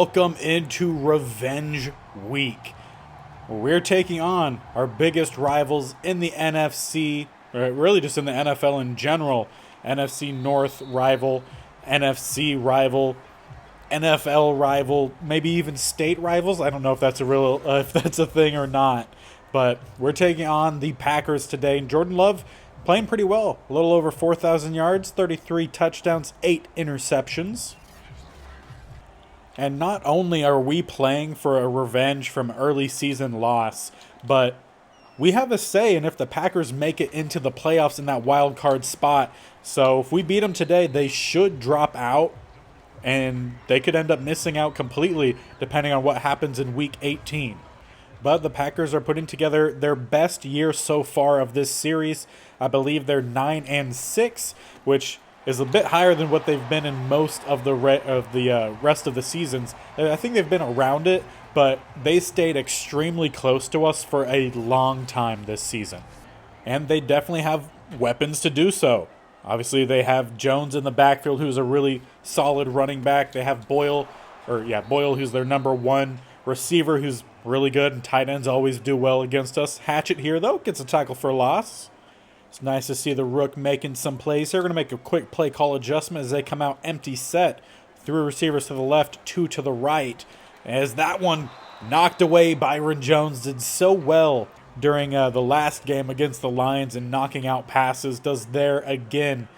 welcome into Revenge Week. We're taking on our biggest rivals in the NFC, or really just in the NFL in general. NFC North rival, NFC rival, NFL rival, maybe even state rivals. I don't know if that's a thing or not. But we're taking on the Packers today. And Jordan Love playing pretty well. A little over 4,000 yards, 33 touchdowns, 8 interceptions. And not only are we playing for a revenge from early season loss, but we have a say in if the Packers make it into the playoffs in that wild card spot. So if we beat them today, they should drop out, and they could end up missing out completely depending on what happens in Week 18. But the Packers are putting together their best year so far of this series. I believe they're 9-6, which is a bit higher than what they've been in most of the rest of the seasons. I think they've been around it, but they stayed extremely close to us for a long time this season. And they definitely have weapons to do so. Obviously, they have Jones in the backfield, who's a really solid running back. They have Boyle, who's their number one receiver, who's really good, and tight ends always do well against us. Hatchett here, though, gets a tackle for loss. It's nice to see the Rook making some plays here. We're going to make a quick play call adjustment as they come out empty set. 3 receivers to the left, 2 to the right. As that one knocked away, Byron Jones did so well during the last game against the Lions and knocking out passes. Does there again,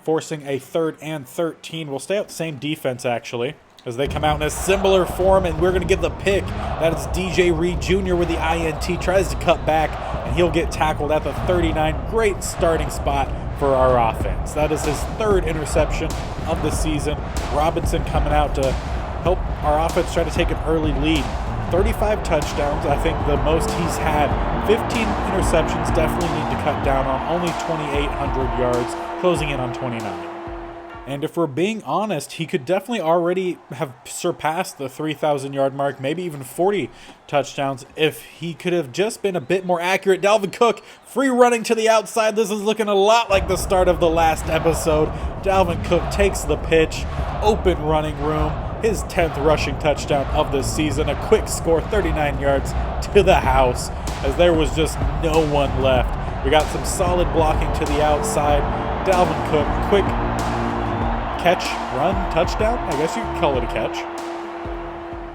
forcing a 3rd and 13. We'll stay out the same defense, actually, as they come out in a similar form, and we're going to get the pick. That is DJ Reed Jr. with the INT. Tries to cut back, and he'll get tackled at the 39. Great starting spot for our offense. That is his 3rd interception of the season. Robinson coming out to help our offense try to take an early lead. 35 touchdowns, I think the most he's had. 15 interceptions, definitely need to cut down on. Only 2,800 yards, closing in on 29. And if we're being honest, he could definitely already have surpassed the 3,000-yard mark, maybe even 40 touchdowns, if he could have just been a bit more accurate. Dalvin Cook, free running to the outside. This is looking a lot like the start of the last episode. Dalvin Cook takes the pitch, open running room, his 10th rushing touchdown of the season. A quick score, 39 yards to the house, as there was just no one left. We got some solid blocking to the outside. Dalvin Cook, quick catch, run, touchdown. I guess you could call it a catch.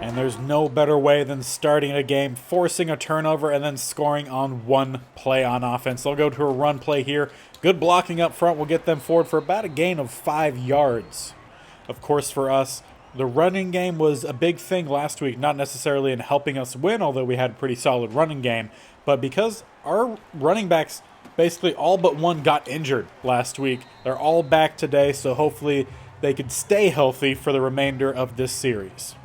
And there's no better way than starting a game, forcing a turnover, and then scoring on one play on offense. They'll go to a run play here. Good blocking up front will get them forward for about a gain of 5 yards. Of course, for us, the running game was a big thing last week, not necessarily in helping us win, although we had a pretty solid running game, but because our running backs, basically all but one, got injured last week. They're all back today, so hopefully they could stay healthy for the remainder of this series.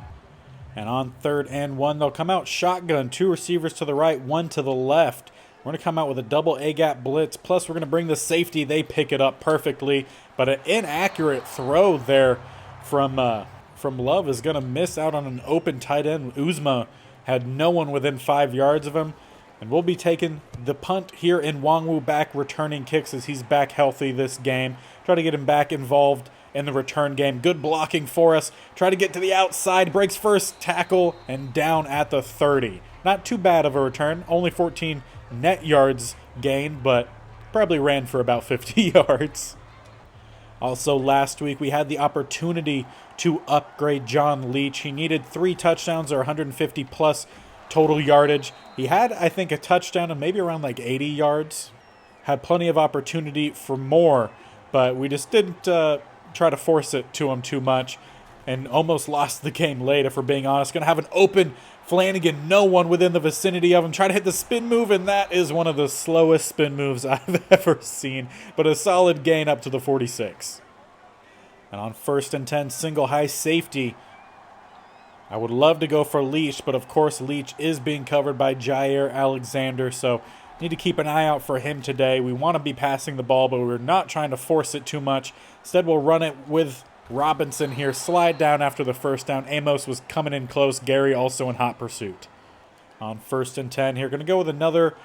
And on 3rd and 1, they'll come out shotgun. 2 receivers to the right, 1 to the left. We're going to come out with a double A-gap blitz, plus we're going to bring the safety. They pick it up perfectly, but an inaccurate throw there from Love is going to miss out on an open tight end. Uzma had no one within 5 yards of him. And we'll be taking the punt here in Wangwu, back returning kicks as he's back healthy this game. Try to get him back involved in the return game. Good blocking for us. Try to get to the outside. Breaks first tackle and down at the 30. Not too bad of a return. Only 14 net yards gained, but probably ran for about 50 yards. Also, last week we had the opportunity to upgrade John Leach. He needed 3 touchdowns or 150-plus total yardage. He had, I think, a touchdown and maybe around like 80 yards. Had plenty of opportunity for more, but we just didn't try to force it to him too much and almost lost the game late, if we're being honest. Going to have an open Flanagan, no one within the vicinity of him. Try to hit the spin move, and that is one of the slowest spin moves I've ever seen, but a solid gain up to the 46. And on 1st and 10, single high safety. I would love to go for Leach, but of course Leach is being covered by Jair Alexander, so need to keep an eye out for him today. We want to be passing the ball, but we're not trying to force it too much. Instead, we'll run it with Robinson here. Slide down after the first down. Amos was coming in close. Gary also in hot pursuit. On 1st and 10 here, going to go with another,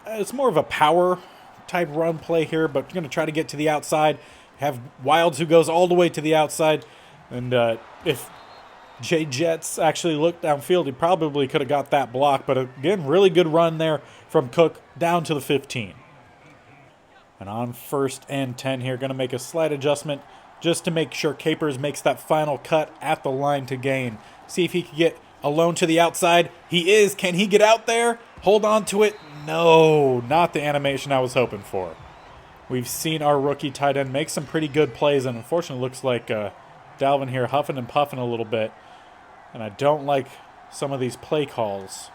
it's more of a power type run play here, but we're going to try to get to the outside. Have Wilds, who goes all the way to the outside, and if Jay Jets actually looked downfield. He probably could have got that block, but again, really good run there from Cook down to the 15. And on 1st and 10 here, going to make a slight adjustment just to make sure Capers makes that final cut at the line to gain. See if he can get alone to the outside. He is. Can he get out there? Hold on to it. No, not the animation I was hoping for. We've seen our rookie tight end make some pretty good plays, and unfortunately looks like Dalvin here huffing and puffing a little bit. And I don't like some of these play calls.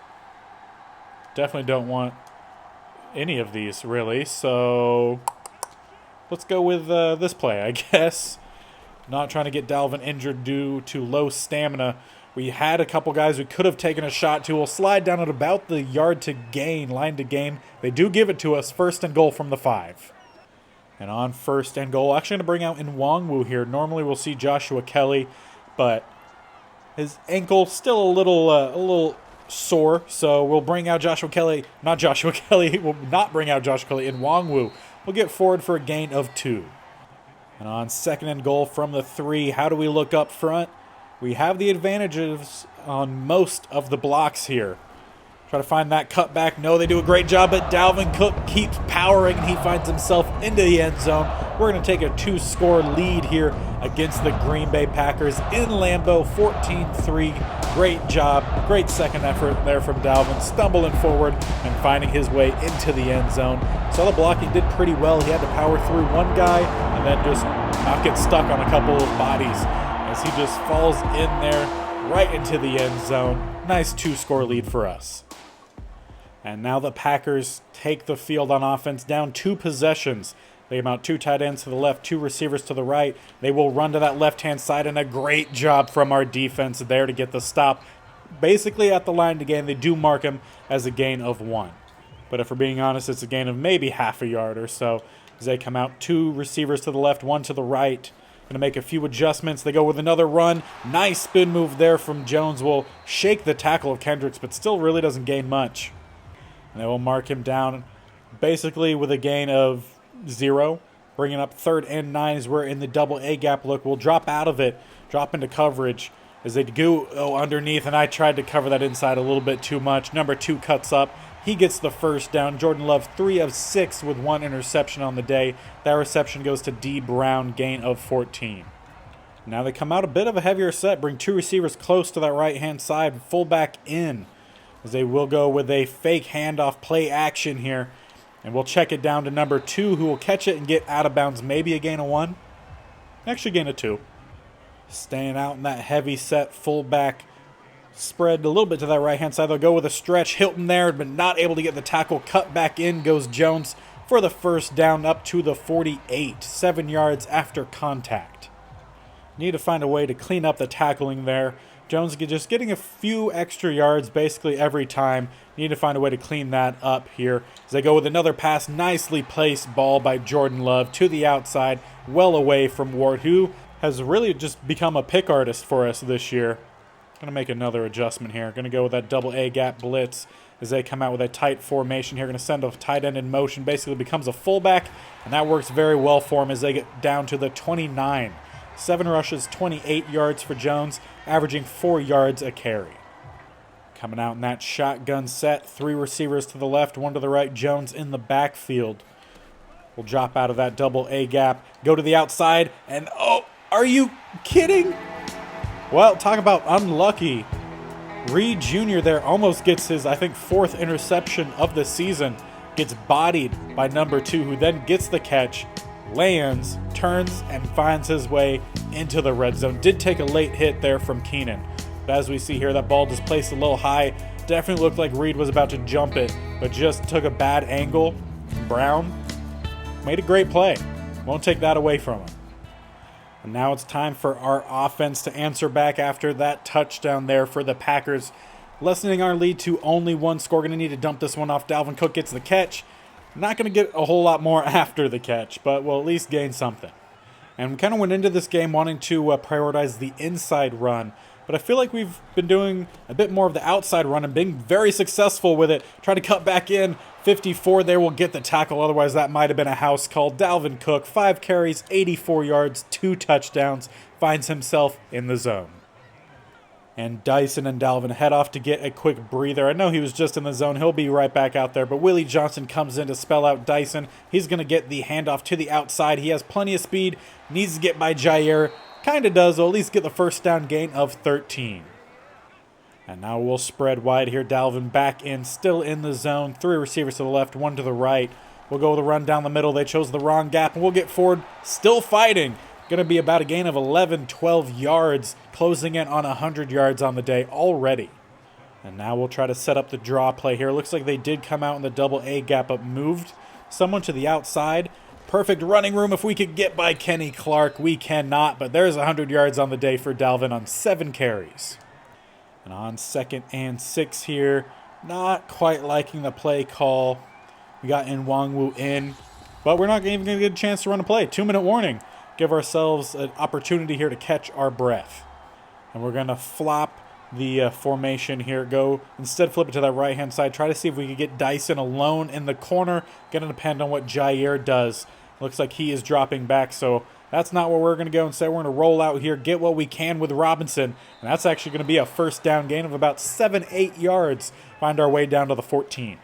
Definitely don't want any of these, really. So let's go with this play, I guess. Not trying to get Dalvin injured due to low stamina. We had a couple guys we could have taken a shot to. We'll slide down at about the yard to gain, line to gain. They do give it to us. 1st and goal from the 5. And on 1st and goal, actually going to bring out Nwangwu here. Normally we'll see Joshua Kelly, but his ankle still a little sore, so we'll bring out Joshua Kelly. Not Joshua Kelly. We'll not bring out Joshua Kelly. Nwangwu will get forward for a gain of 2. And on 2nd and goal from the 3, how do we look up front? We have the advantages on most of the blocks here. Try to find that cutback. No, they do a great job, but Dalvin Cook keeps powering, and he finds himself into the end zone. We're going to take a 2-score lead here against the Green Bay Packers in Lambeau, 14-3. Great job. Great second effort there from Dalvin, stumbling forward and finding his way into the end zone. So the blocking did pretty well. He had to power through one guy and then just not get stuck on a couple of bodies as he just falls in there right into the end zone. Nice 2-score lead for us. And now the Packers take the field on offense, down 2 possessions. They amount 2 tight ends to the left, 2 receivers to the right. They will run to that left-hand side, and a great job from our defense there to get the stop. Basically at the line to gain, they do mark him as a gain of 1. But if we're being honest, it's a gain of maybe half a yard or so as they come out. 2 receivers to the left, 1 to the right. Going to make a few adjustments. They go with another run. Nice spin move there from Jones. Will shake the tackle of Kendricks, but still really doesn't gain much. And they will mark him down basically with a gain of 0. Bringing up 3rd and 9 as we're in the double A gap look. We'll drop out of it, drop into coverage as they go underneath, and I tried to cover that inside a little bit too much. Number 2 cuts up. He gets the 1st down. Jordan Love 3 of 6 with 1 interception on the day. That reception goes to D. Brown, gain of 14. Now they come out a bit of a heavier set, bring 2 receivers close to that right-hand side, fullback in. As they will go with a fake handoff play action here. And we'll check it down to number 2, who will catch it and get out of bounds. Maybe a gain of 1. Actually, gain of 2. Staying out in that heavy set fullback spread a little bit to that right-hand side. They'll go with a stretch. Hilton there, but not able to get the tackle. Cut back in goes Jones for the 1st down up to the 48. 7 yards after contact. Need to find a way to clean up the tackling there. Jones just getting a few extra yards basically every time. Need to find a way to clean that up here. As they go with another pass, nicely placed ball by Jordan Love to the outside, well away from Ward, who has really just become a pick artist for us this year. Going to make another adjustment here. Going to go with that double A gap blitz as they come out with a tight formation here. Going to send a tight end in motion. Basically becomes a fullback, and that works very well for him as they get down to the 29. 7 rushes, 28 yards for Jones, averaging 4 yards a carry. Coming out in that shotgun set, 3 receivers to the left, 1 to the right. Jones in the backfield. We'll drop out of that double A gap, go to the outside, and oh, are you kidding? Well, talk about unlucky. Reed Jr. there almost gets his, I think, 4th interception of the season. Gets bodied by number 2, who then gets the catch, lands, turns, and finds his way into the red zone. Did take a late hit there from Keenan. But as we see here, that ball just placed a little high. Definitely looked like Reed was about to jump it, but just took a bad angle. Brown made a great play. Won't take that away from him. And now it's time for our offense to answer back after that touchdown there for the Packers. Lessening our lead to only 1 score. Going to need to dump this one off. Dalvin Cook gets the catch. Not going to get a whole lot more after the catch, but we'll at least gain something. And we kind of went into this game wanting to prioritize the inside run, but I feel like we've been doing a bit more of the outside run and being very successful with it. Try to cut back in. 54 there will get the tackle, otherwise that might have been a house call. Dalvin Cook, 5 carries, 84 yards, 2 touchdowns, finds himself in the zone. And Dyson and Dalvin head off to get a quick breather. I know he was just in the zone. He'll be right back out there. But Willie Johnson comes in to spell out Dyson. He's going to get the handoff to the outside. He has plenty of speed. Needs to get by Jair. Kind of does. Will at least get the first down gain of 13. And now we'll spread wide here. Dalvin back in, still in the zone. 3 receivers to the left, 1 to the right. We'll go with a run down the middle. They chose the wrong gap. And we'll get forward. Still fighting. Going to be about a gain of 11, 12 yards, closing in on 100 yards on the day already. And now we'll try to set up the draw play here. Looks like they did come out in the double A gap up, moved someone to the outside. Perfect running room if we could get by Kenny Clark. We cannot, but there's 100 yards on the day for Dalvin on 7 carries. And on 2nd and 6 here, not quite liking the play call. We got Nwangwu in, but we're not even going to get a chance to run a play. 2-minute warning. Give ourselves an opportunity here to catch our breath. And we're going to flop the formation here. Instead flip it to that right-hand side. Try to see if we can get Dyson alone in the corner. Going to depend on what Jair does. Looks like he is dropping back, so that's not where we're going to go. Instead, we're going to roll out here, get what we can with Robinson. And that's actually going to be a first down gain of about 7-8 yards. Find our way down to the 14.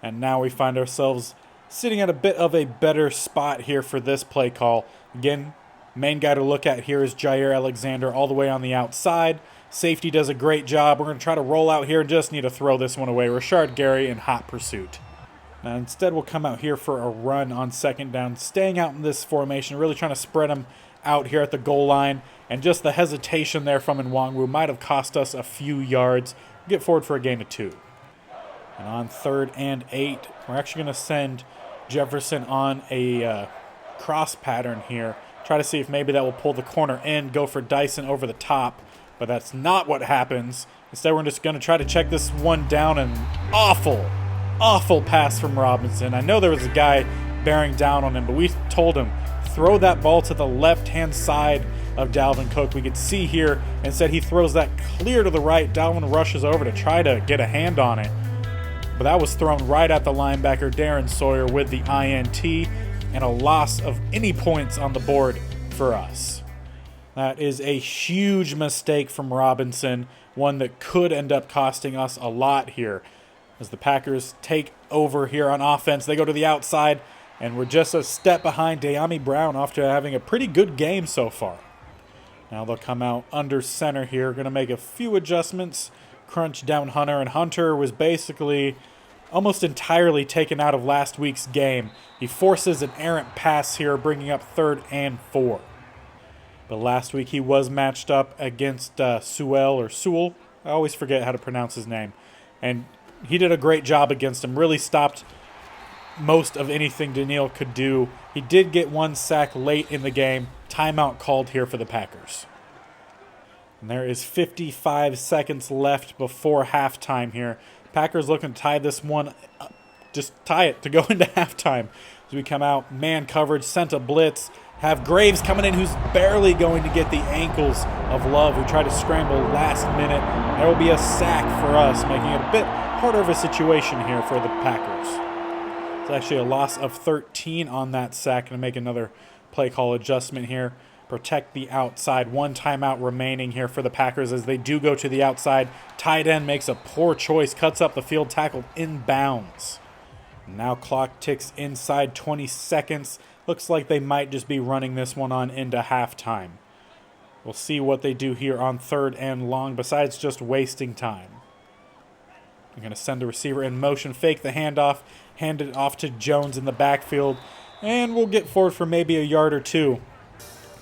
And now we find ourselves sitting at a bit of a better spot here for this play call. Again, main guy to look at here is Jair Alexander all the way on the outside. Safety does a great job. We're going to try to roll out here and just need to throw this one away. Rashard Gary in hot pursuit. Now instead we'll come out here for a run on 2nd down, staying out in this formation, really trying to spread them out here at the goal line. And just the hesitation there from Nwangwu might have cost us a few yards. Get forward for a gain of 2. And on 3rd and 8, we're actually going to send Jefferson on a cross pattern here. Try to see if maybe that will pull the corner in, go for Dyson over the top. But that's not what happens. Instead, we're just going to try to check this one down. And awful pass from Robinson. I know there was a guy bearing down on him, but we told him, throw that ball to the left-hand side of Dalvin Cook. We could see here. Instead, he throws that clear to the right. Dalvin rushes over to try to get a hand on it. But that was thrown right at the linebacker, Darren Sawyer, with the INT, and a loss of any points on the board for us. That is a huge mistake from Robinson, one that could end up costing us a lot here. As the Packers take over here on offense, they go to the outside, and we're just a step behind De'Ami Brown after having a pretty good game so far. Now they'll come out under center here, going to make a few adjustments. Crunch down Hunter, and Hunter was basically almost entirely taken out of last week's game. He forces an errant pass here, bringing up 3rd and 4. But last week he was matched up against Sewell. I always forget how to pronounce his name. And he did a great job against him, really stopped most of anything Daniil could do. He did get 1 sack late in the game. Timeout called here for the Packers. And there is 55 seconds left before halftime here. Packers looking to tie this one up, just tie it to go into halftime. As we come out, man coverage, sent a blitz. Have Graves coming in, who's barely going to get the ankles of Love, who tried to scramble last minute. There will be a sack for us, making it a bit harder of a situation here for the Packers. It's actually a loss of 13 on that sack. Going to make another play call adjustment here. Protect the outside. 1 timeout remaining here for the Packers as they do go to the outside. Tight end makes a poor choice, cuts up the field, tackled inbounds. Now clock ticks inside 20 seconds. Looks like they might just be running this one on into halftime. We'll see what they do here on 3rd and long, besides just wasting time. I'm going to send the receiver in motion, fake the handoff, hand it off to Jones in the backfield, and we'll get forward for maybe a yard or 2.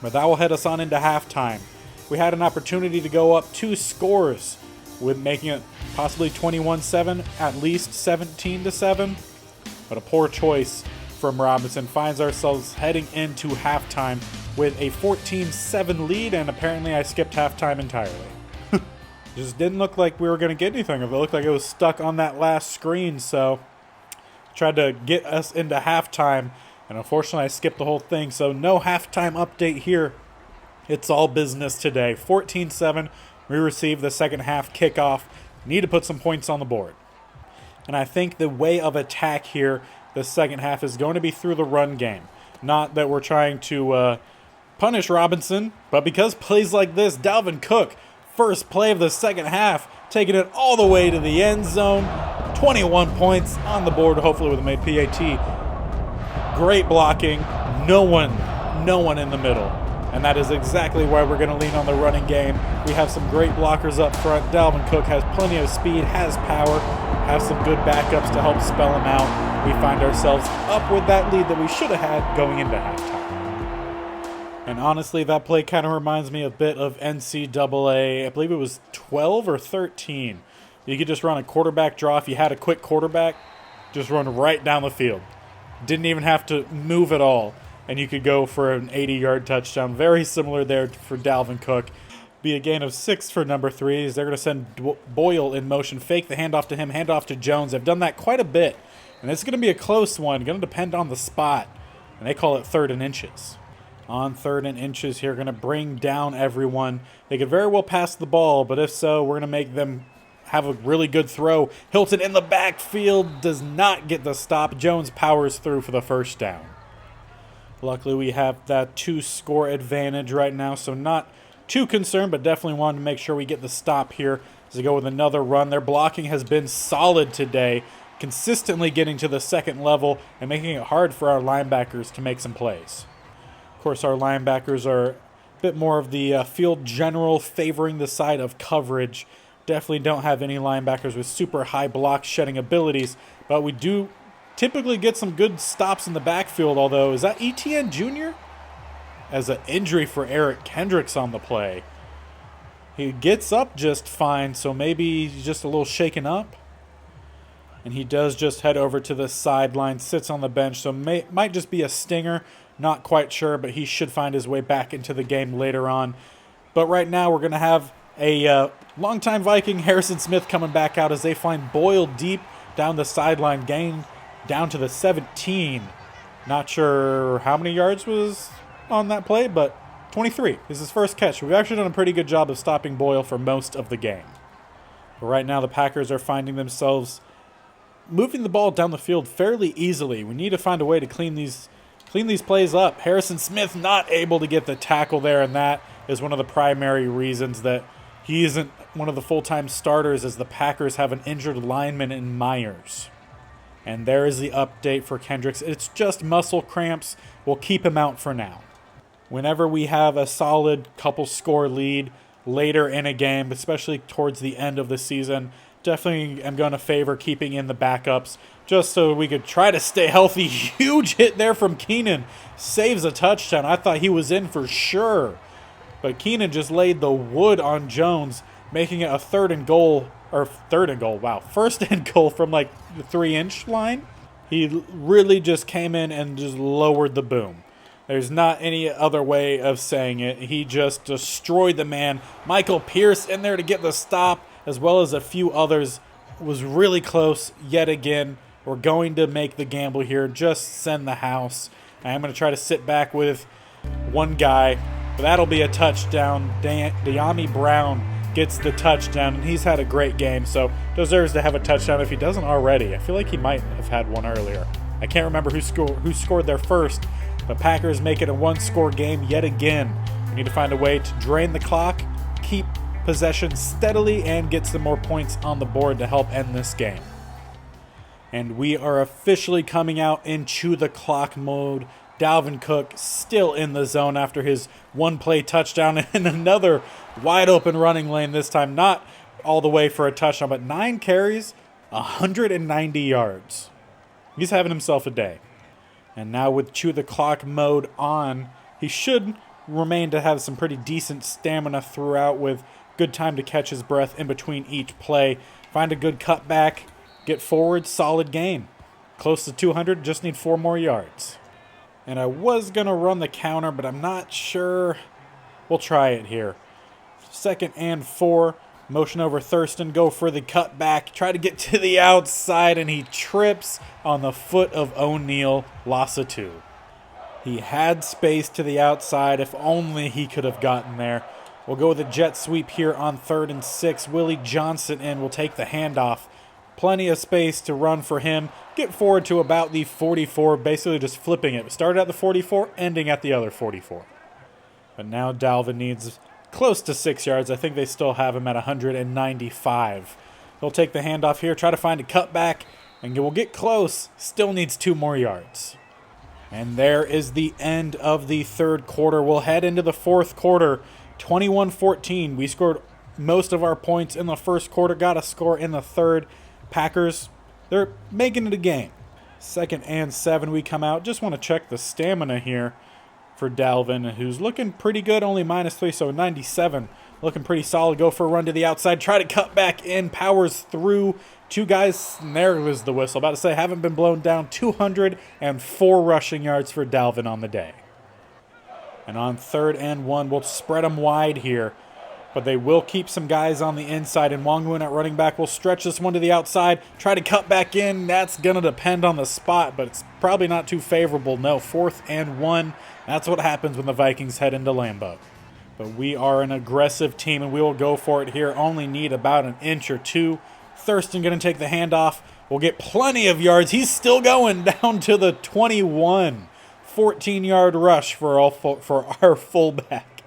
But that will head us on into halftime. We had an opportunity to go up 2 scores with making it possibly 21-7, at least 17-7. But a poor choice from Robinson finds ourselves heading into halftime with a 14-7 lead, and apparently I skipped halftime entirely. Just didn't look like we were going to get anything. It looked like it was stuck on that last screen, so tried to get us into halftime. And unfortunately, I skipped the whole thing, so no halftime update here. It's all business today. 14-7, we receive the second half kickoff. Need to put some points on the board. And I think the way of attack here, the second half, is going to be through the run game. Not that we're trying to punish Robinson, but because plays like this, Dalvin Cook, First play of the second half, taking it all the way to the end zone. 21 points on the board, hopefully with a made PAT. Great blocking, no one in the middle. And that is exactly why we're going to lean on the running game. We have some great blockers up front. Dalvin Cook has plenty of speed, has power, has some good backups to help spell him out. We find ourselves up with that lead that we should have had going into halftime. And honestly, that play kind of reminds me a bit of NCAA. I believe it was 12 or 13. You could just run a quarterback draw. If you had a quick quarterback, just run right down the field. Didn't even have to move at all. And you could go for an 80-yard touchdown. Very similar there for Dalvin Cook. Be a gain of 6 for number 3. They're going to send Boyle in motion. Fake the handoff to him, handoff to Jones. They've done that quite a bit. And it's going to be a close one. Going to depend on the spot. And they call it 3rd and inches. On 3rd and inches here, going to bring down everyone. They could very well pass the ball, but if so, we're going to make them have a really good throw. Hilton in the backfield does not get the stop. Jones powers through for the first down. Luckily, we have that 2-score advantage right now, so not too concerned, but definitely wanted to make sure we get the stop here as they go with another run. Their blocking has been solid today, consistently getting to the second level and making it hard for our linebackers to make some plays. Of course, our linebackers are a bit more of the field general, favoring the side of coverage. Definitely don't have any linebackers with super high block shedding abilities, but we do typically get some good stops in the backfield, although, is that ETN Jr.? As an injury for Eric Kendricks on the play. He gets up just fine, so maybe he's just a little shaken up. And he does just head over to the sideline, sits on the bench, so might just be a stinger. Not quite sure, but he should find his way back into the game later on. But right now we're going to have a longtime Viking, Harrison Smith, coming back out as they find Boyle deep down the sideline, gain down to the 17. Not sure how many yards was on that play, but 23 is his first catch. We've actually done a pretty good job of stopping Boyle for most of the game. But right now the Packers are finding themselves moving the ball down the field fairly easily. We need to find a way to clean these plays up. Harrison Smith not able to get the tackle there, and that is one of the primary reasons that he isn't one of the full-time starters, as the Packers have an injured lineman in Myers. And there is the update for Kendricks. It's just muscle cramps. We'll keep him out for now. Whenever we have a solid couple score lead later in a game, especially towards the end of the season, definitely am going to favor keeping in the backups just so we could try to stay healthy. Huge hit there from Keenan. Saves a touchdown. I thought he was in for sure. But Keenan just laid the wood on Jones, making it a 3rd and goal. Or 3rd and goal, wow. 1st and goal from like the 3-inch line. He really just came in and just lowered the boom. There's not any other way of saying it. He just destroyed the man. Michael Pierce in there to get the stop, as well as a few others. Was really close yet again. We're going to make the gamble here. Just send the house. I'm going to try to sit back with one guy. But that'll be a touchdown. De'Ami Brown gets the touchdown, and he's had a great game, so deserves to have a touchdown if he doesn't already. I feel like he might have had one earlier. I can't remember who scored there first, but Packers make it a 1-score game yet again. We need to find a way to drain the clock, keep possession steadily, and get some more points on the board to help end this game. And we are officially coming out into the clock mode. Dalvin Cook still in the zone after his one-play touchdown and another wide-open running lane this time. Not all the way for a touchdown, but 9 carries, 190 yards. He's having himself a day. And now with chew the clock mode on, he should remain to have some pretty decent stamina throughout with good time to catch his breath in between each play. Find a good cutback, get forward, solid game. Close to 200, just need 4 more yards. And I was going to run the counter, but I'm not sure. We'll try it here. 2nd and 4. Motion over Thurston. Go for the cutback. Try to get to the outside, and he trips on the foot of O'Neal. Loss of 2. He had space to the outside. If only he could have gotten there. We'll go with a jet sweep here on 3rd and 6. Willie Johnson in will take the handoff. Plenty of space to run for him. Get forward to about the 44, basically just flipping it. Started at the 44, ending at the other 44. But now Dalvin needs close to 6 yards. I think they still have him at 195. He'll take the handoff here, try to find a cutback, and we'll get close. Still needs 2 more yards. And there is the end of the third quarter. We'll head into the fourth quarter. 21-14. We scored most of our points in the first quarter, got a score in the third. Packers, they're making it a game. 2nd and 7, we come out. Just want to check the stamina here for Dalvin, who's looking pretty good, only -3, so 97. Looking pretty solid. Go for a run to the outside. Try to cut back in. Powers through 2 guys. And there was the whistle. About to say, haven't been blown down. 204 rushing yards for Dalvin on the day. And on 3rd and 1, we'll spread them wide here. But they will keep some guys on the inside. And Wongwin at running back will stretch this one to the outside. Try to cut back in. That's going to depend on the spot, but it's probably not too favorable. No, 4th and 1. That's what happens when the Vikings head into Lambeau. But we are an aggressive team, and we will go for it here. Only need about an inch or 2. Thurston going to take the handoff. We'll get plenty of yards. He's still going down to the 21. 14-yard rush for our fullback.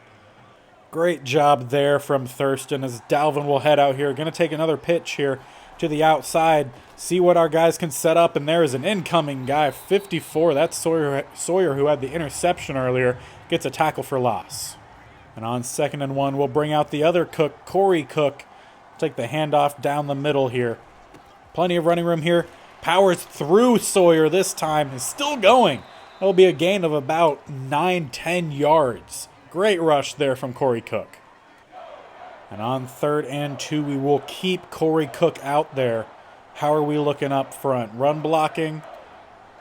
Great job there from Thurston as Dalvin will head out here. Going to take another pitch here to the outside. See what our guys can set up, and there is an incoming guy, 54. That's Sawyer, who had the interception earlier, gets a tackle for loss. And on 2nd and 1, we'll bring out the other Cook, Corey Cook. Take the handoff down the middle here. Plenty of running room here. Powers through Sawyer this time. Is still going. That'll be a gain of about 9-10 yards. Great rush there from Corey Cook. And on 3rd and 2, we will keep Corey Cook out there. How are we looking up front? Run blocking.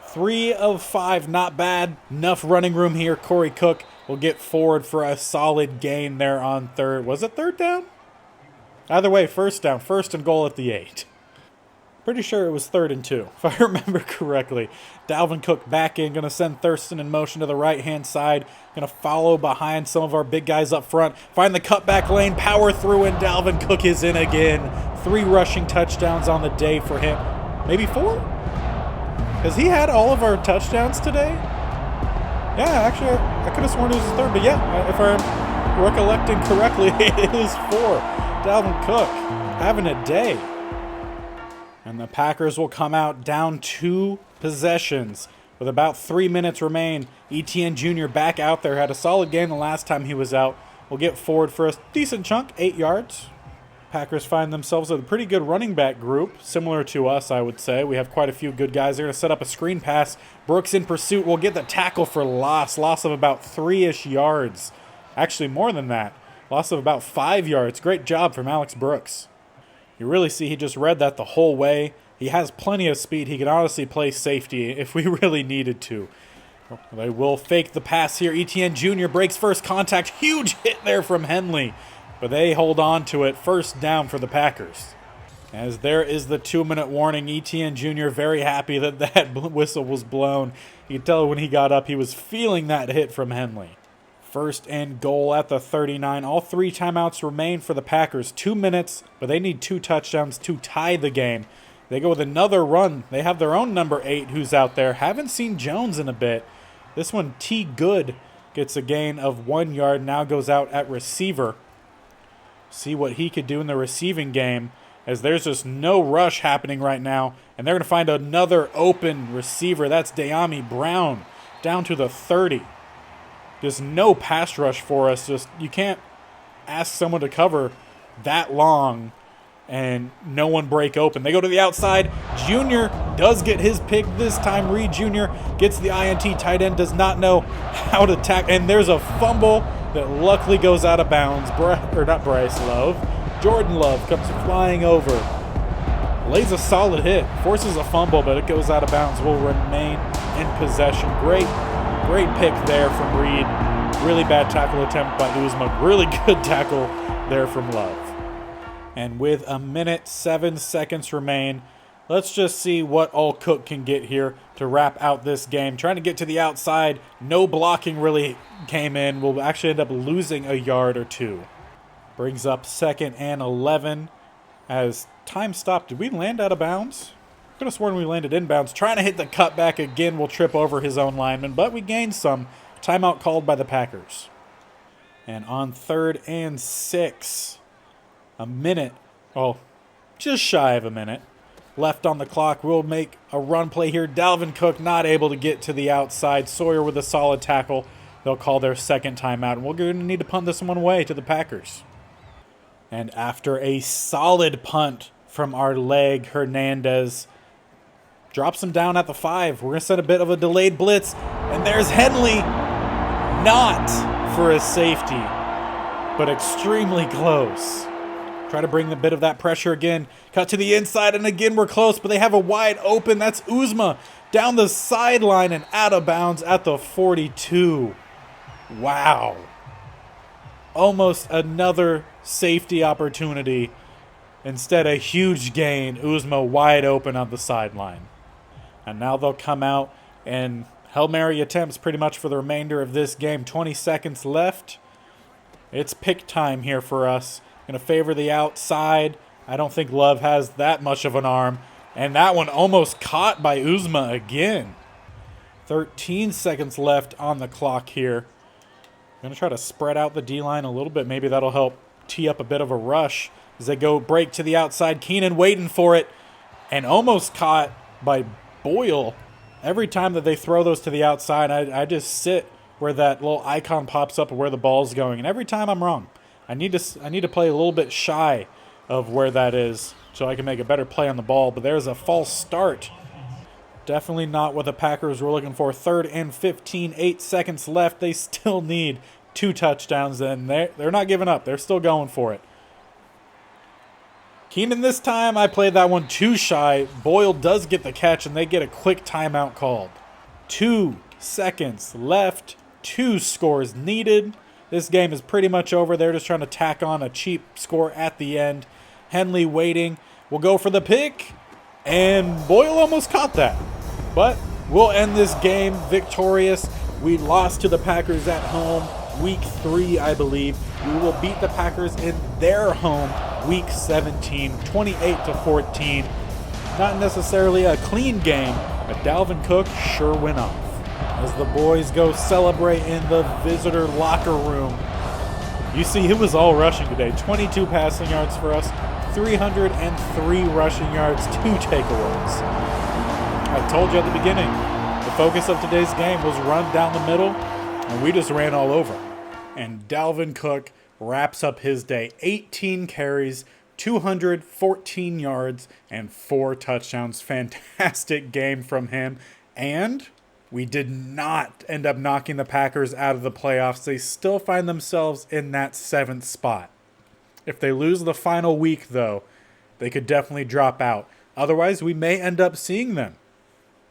3 of 5, not bad. Enough running room here. Corey Cook will get forward for a solid gain there on 3rd. Was it 3rd down? Either way, 1st down. 1st and goal at the 8. Pretty sure it was 3rd and 2, if I remember correctly. Dalvin Cook back in. Going to send Thurston in motion to the right-hand side. Going to follow behind some of our big guys up front. Find the cutback lane. Power through, and Dalvin Cook is in again. 3 rushing touchdowns on the day for him. Maybe 4? Has he had all of our touchdowns today? Yeah, actually, I could have sworn it was his 3rd. But yeah, if I'm recollecting correctly, it is 4. Dalvin Cook having a day. And the Packers will come out down 2 possessions with about 3 minutes remain. Etienne Jr. back out there. Had a solid game the last time he was out. Will get forward for a decent chunk, 8 yards. Packers find themselves with a pretty good running back group, similar to us, I would say. We have quite a few good guys. They're going to set up a screen pass. Brooks in pursuit will get the tackle for loss. Loss of about 3-ish yards. Actually, more than that. Loss of about 5 yards. Great job from Alex Brooks. You really see he just read that the whole way. He has plenty of speed. He can honestly play safety if we really needed to. They will fake the pass here. Etienne Jr. breaks first contact. Huge hit there from Henley. But they hold on to it. 1st down for the Packers. As there is the 2-minute warning. Etienne Jr. very happy that that whistle was blown. You could tell when he got up he was feeling that hit from Henley. 1st and goal at the 39. All 3 timeouts remain for the Packers. 2 minutes, but they need 2 touchdowns to tie the game. They go with another run. They have their own number 8 who's out there. Haven't seen Jones in a bit. This one, T. Good, gets a gain of 1 yard. Now goes out at receiver. See what he could do in the receiving game, as there's just no rush happening right now. And they're going to find another open receiver. That's De'Ami Brown down to the 30. Just no pass rush for us. Just you can't ask someone to cover that long and no one break open. They go to the outside. Junior does get his pick this time. Reed Jr. gets the INT. Tight end does not know how to tackle. And there's a fumble that luckily goes out of bounds. Jordan Love comes flying over. Lays a solid hit. Forces a fumble, but it goes out of bounds. Will remain in possession. Great pick there from Reed. Really bad tackle attempt by Uzma. Really good tackle there from Love. And with 1:07 remain, let's just see what all Cook can get here to wrap out this game. Trying to get to the outside. No blocking really came in. We'll actually end up losing a yard or 2. Brings up 2nd and 11 as time stopped. Did we land out of bounds? I could have sworn we landed inbounds. Trying to hit the cutback again. Will trip over his own lineman, but we gained some. Timeout called by the Packers. And on 3rd and 6, a minute, well, just shy of a minute left on the clock. We'll make a run play here. Dalvin Cook not able to get to the outside. Sawyer with a solid tackle. They'll call their second timeout, and we're going to need to punt this one away to the Packers. And after a solid punt from our leg, Hernandez drops him down at the 5. We're going to set a bit of a delayed blitz, and there's Henley, not for a safety, but extremely close. Try to bring a bit of that pressure again. Cut to the inside, and again we're close, but they have a wide open. That's Uzma down the sideline and out of bounds at the 42. Wow. Almost another safety opportunity. Instead, a huge gain. Uzma wide open on the sideline. And now they'll come out and Hail Mary attempts pretty much for the remainder of this game. 20 seconds left. It's pick time here for us. Going to favor the outside. I don't think Love has that much of an arm. And that one almost caught by Uzma again. 13 seconds left on the clock here. Going to try to spread out the D-line a little bit. Maybe that'll help tee up a bit of a rush as they go break to the outside. Keenan waiting for it and almost caught by Boyle. Every time that they throw those to the outside, I just sit where that little icon pops up of where the ball's going. And every time I'm wrong. I need to play a little bit shy of where that is so I can make a better play on the ball. But there's a false start. Definitely not what the Packers were looking for. 3rd and 15, 8 seconds left. They still need 2 touchdowns, and they're not giving up. They're still going for it. Keenan this time, I played that one too shy. Boyle does get the catch, and they get a quick timeout called. 2 seconds left. 2 scores needed. This game is pretty much over. They're just trying to tack on a cheap score at the end. Henley waiting. We'll go for the pick. And Boyle almost caught that. But we'll end this game victorious. We lost to the Packers at home week 3, I believe. We will beat the Packers in their home week 17, 28-14. Not necessarily a clean game, but Dalvin Cook sure went off. As the boys go celebrate in the visitor locker room. You see, it was all rushing today. 22 passing yards for us, 303 rushing yards, 2 takeaways. I told you at the beginning, the focus of today's game was run down the middle, and we just ran all over. And Dalvin Cook wraps up his day. 18 carries, 214 yards, and 4 touchdowns. Fantastic game from him. And we did not end up knocking the Packers out of the playoffs. They still find themselves in that 7th spot. If they lose the final week, though, they could definitely drop out. Otherwise, we may end up seeing them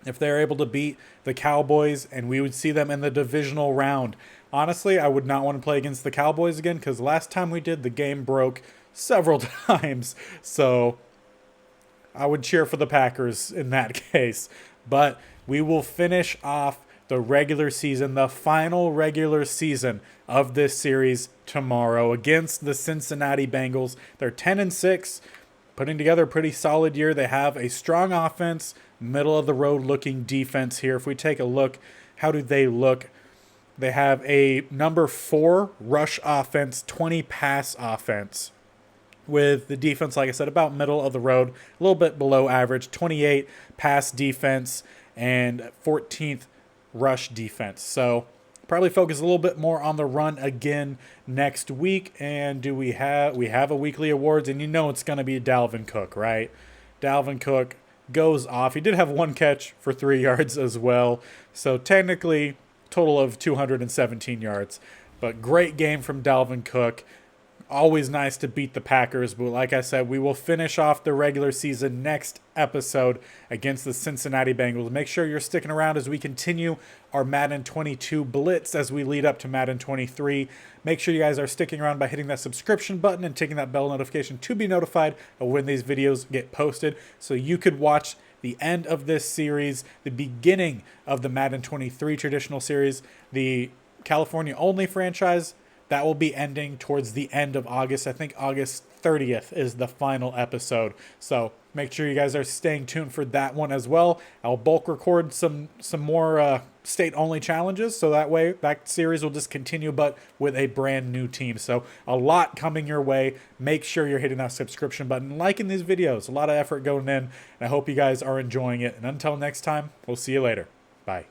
if they're able to beat the Cowboys, and we would see them in the divisional round. Honestly, I would not want to play against the Cowboys again because last time we did, the game broke several times. So I would cheer for the Packers in that case. But we will finish off the regular season, the final regular season of this series tomorrow against the Cincinnati Bengals. They're 10-6, putting together a pretty solid year. They have a strong offense, middle of the road looking defense here. If we take a look, how do they look? They have a number 4 rush offense, 20 pass offense. With the defense, like I said, about middle of the road, a little bit below average, 28 pass defense and 14th rush defense. So probably focus a little bit more on the run again next week. And we have a weekly awards, and you know it's going to be Dalvin Cook, right? Dalvin Cook goes off. He did have 1 catch for 3 yards as well. So technically, total of 217 yards. But great game from Dalvin Cook. Always nice to beat the Packers, but like I said, we will finish off the regular season next episode against the Cincinnati Bengals. Make sure you're sticking around as we continue our Madden 22 blitz as we lead up to Madden 23. Make sure you guys are sticking around by hitting that subscription button and taking that bell notification to be notified of when these videos get posted so you could watch the end of this series, the beginning of the Madden 23 traditional series, the California only franchise. That will be ending towards the end of August. I think August 30th is the final episode. So make sure you guys are staying tuned for that one as well. I'll bulk record some more state-only challenges, so that way that series will just continue, but with a brand new team. So a lot coming your way. Make sure you're hitting that subscription button, liking these videos. A lot of effort going in, and I hope you guys are enjoying it. And until next time, we'll see you later. Bye.